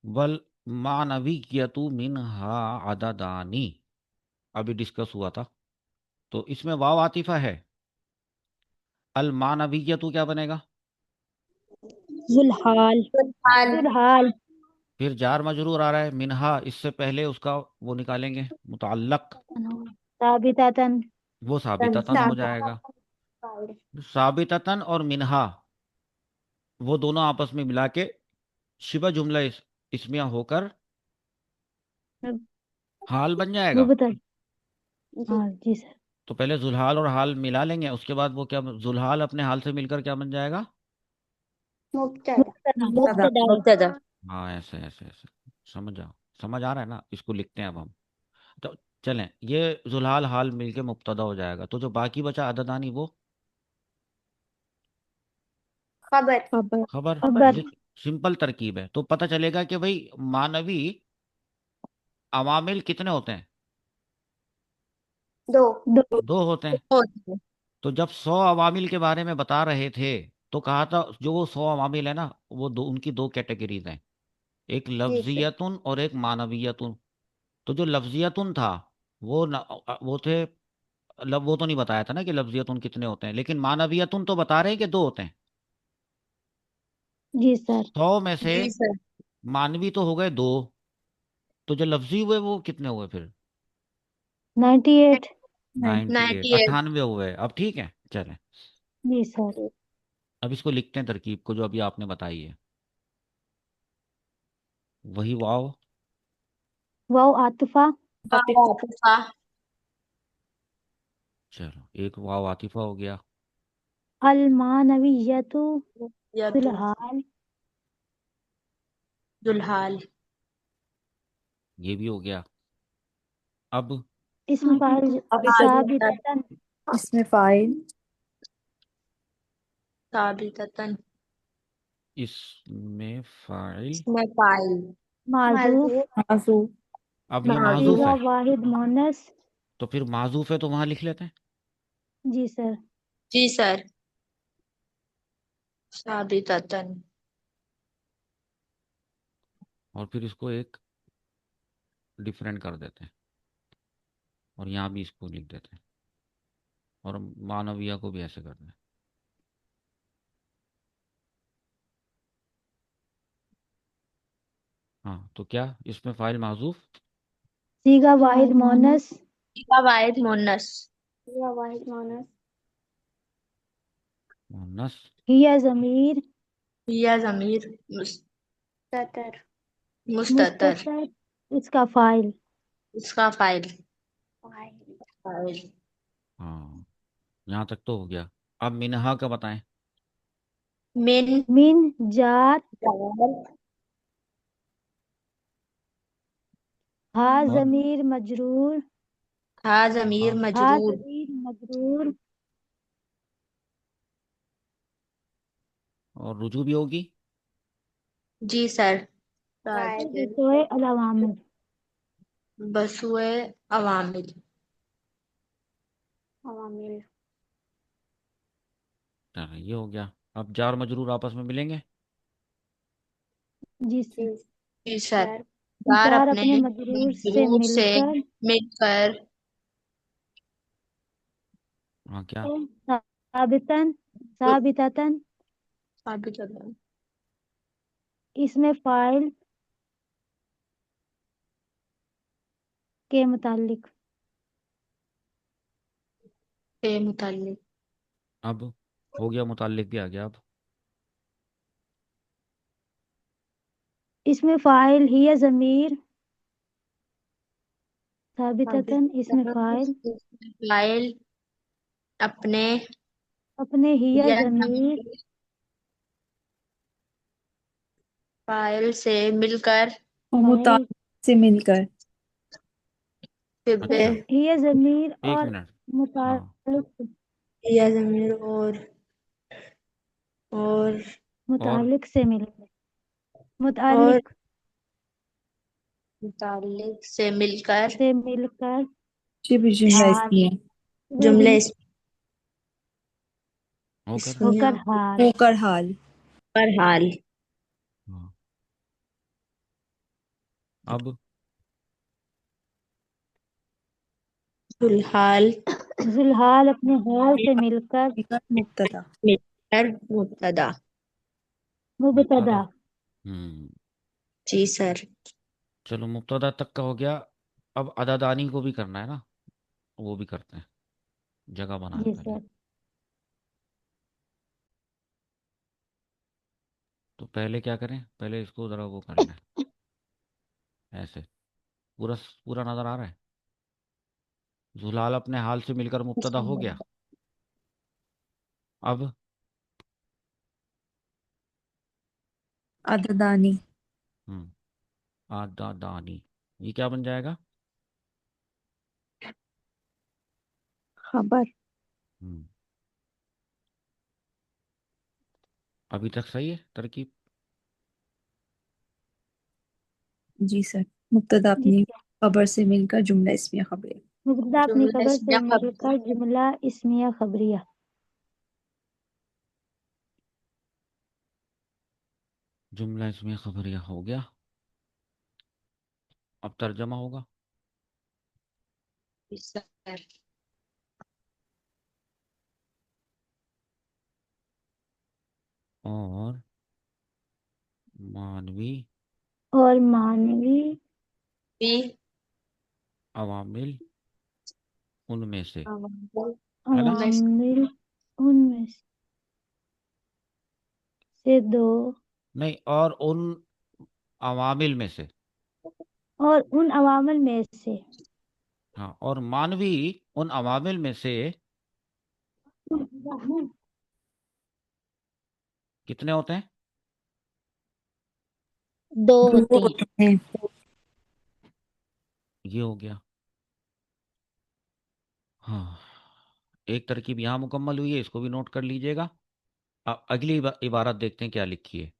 वल मानवियतु मिनहा अददानी, अभी डिस्कस हुआ था। तो इसमें वाव आतिफा है। अल मानवियतु क्या बनेगा? जुल्हाल। जुल्हाल। जुल्हाल। फिर जार मजरूर आ रहा है मिनहा, इससे पहले उसका वो निकालेंगे मुतअल्लक। साबिततन। वो साबिततन हो जाएगा। साबिततन और मिनहा वो दोनों आपस में मिला के शिबह जुमला इसमिया होकर हाल बन जाएगा। मुबतल। हाँ जी सर। तो पहले जुल्हाल और हाल मिला लेंगे, उसके बाद वो क्या, जुल्हाल अपने हाल से मिलकर क्या बन जाएगा? मुब्तदा। मुबतदा। मुब्तदा। मुबतदा। मुब्तदा। हाँ, ऐसे ऐसे ऐसे। समझ जाओ, समझ आ रहा है ना? इसको लिखते हैं अब हम। तो चलें, ये जुल्हाल हाल मिलके मुब्तदा हो जाएगा, तो जो बाकी बचा अददानी वो खबर। खबर। खबर। खबर। ये सिंपल तरकीब है, तो पता चलेगा कि भाई मानवी अवामिल कितने होते हैं? दो। दो। दो होते हैं। होती है। तो जब 100 अवामिल के बारे में बता रहे थे तो कहा था जो वो 100 अवामिल है ना, वो दो, उनकी दो कैटेगरीज हैं, एक जी सर। लफ्जियतुन और एक मानवियतुन। तो जो लफ्जियतुन था वो वो थे, वो तो नहीं बताया था ना कि लफ्जियतुन कितने होते हैं, लेकिन मानवियतुन तो बता रहे हैं कि दो होते हैं। जी सर। 100 में से जी सर। मानवी तो हो गए दो, तो जो लफ्जी हुए वो कितने हुए फिर? 98। 98, 98। 98 हुए। अब ठीक है, चलें। जी सर। अब इसको लिखते हैं तरकीब को जो अभी आपने बताई है। वही वाव। वाव आतिफा। आतिफा। चलो, एक वाव आतिफा हो गया। अल मानवियतु यतु। फिलहाल। जुल्हाल। ये भी हो गया। अब इसमें फाइल अभी तक साबिततन। इसमें फाइल साबिततन। इसमें फाइल। इसमें फाइल। माजूफ। माजूफ। माजूफ। अब ये माजूफ सीगा है, वाहिद मोनस। तो फिर माजूफ है तो वहां लिख लेते हैं। जी सर। जी सर। साबिततन। और फिर इसको एक डिफरेंट कर देते हैं, और यहाँ भी इसको लिख देते हैं, और मानविया को भी ऐसे करते हैं। हाँ, तो क्या इसमें फाइल माजूफ? सीगा वाहिद मोनस। सीगा वाहिद मुन्नस। सीगा वाहिद मुन्नस। मुन्नस। हिया जमीर या जमीर मुस्ततर। मुस्ततर। मुस्ततर। इसका फाइल। उसका फाइल। फाइल। हाँ, यहाँ तक तो हो गया। अब मिनहा का बताएं। मिन। मिन जार। जाल। हा और जमीर मजरूर। हा जमीर हाँ, हा मजरूर। जमीर मजरूर। और रुजू भी होगी। जी सर। बसोए अलावामिर। बसुए अवामिल। अवामिल। चलो, ये हो गया। अब जार मजरूर आपस में मिलेंगे। जी जी। सर। जी सर। कार जार अपने अपने मजरूर से मजरूर से मिलकर मिलकर। हाँ, क्या? साबितन। साबिततन। साबित होता इसमें फाइल के मुतालिक। है मुताल्लिक। अब हो गया, मुताल्लिक भी आ गया अब। इसमें फाइल हिया जमीर साबित साबिततन। इसमें फाइल फाइल अपने अपने हिया या जमीर फाइल से मिलकर। और फाइल मुताबिक से मिलकर। फिर अच्छा, हिया जमीर एक और मिनट। हाँ, मुतालिक। या जमीर और और मुतालिक से मिलकर। और मुतालिक मुताल्लिक से मिलकर। से मिलकर शिब्ह जुमला हाल इसलिए जुमले होकर। इसमें होकर हाल। होकर हाल। पर हाल। हाँ, अब जुल्हाल जुल्हाल अपने हाल से मिलकर मुब्तदा। मिलकर मुब्तदा। मुबतदा। हम्म जी सर। चलो मुब्तदा तक का हो गया। अब अदादानी को भी करना है ना, वो भी करते हैं। जगह बनाए जी पहले। सर। तो पहले क्या करें, पहले इसको ज़रा वो कर लें ऐसे। पूरा पूरा नज़र आ रहा है। जुलाल अपने हाल से मिलकर मुब्तदा हो गया। अब अददानी। अदादानी, ये क्या बन जाएगा? खबर। हम्म अभी तक सही है तरकीब? जी सर। मुब्तदा जी अपनी सर। खबर से मिलकर जुमला इसमिया खबरिया। मुबतदा अपनी जुमला खबर से इस्मिया मिलकर जुमला इस्मिया खबरिया। जुमला इसमें खबरिया हो गया। अब तर्जमा होगा। जी सर। और मानवी और मानवी भी अवामिल उनमें से, अवामिल है ना? अवामिल उनमें से दो। नहीं, और उन अवामिल में से। और उन अवामिल में से हाँ, और मानवी उन अवामिल में से कितने होते हैं? दो दो होते हैं। होते हैं। ये हो गया। हाँ, एक तरकीब यहाँ मुकम्मल हुई है, इसको भी नोट कर लीजिएगा। अब अगली इबारत देखते हैं क्या लिखी है।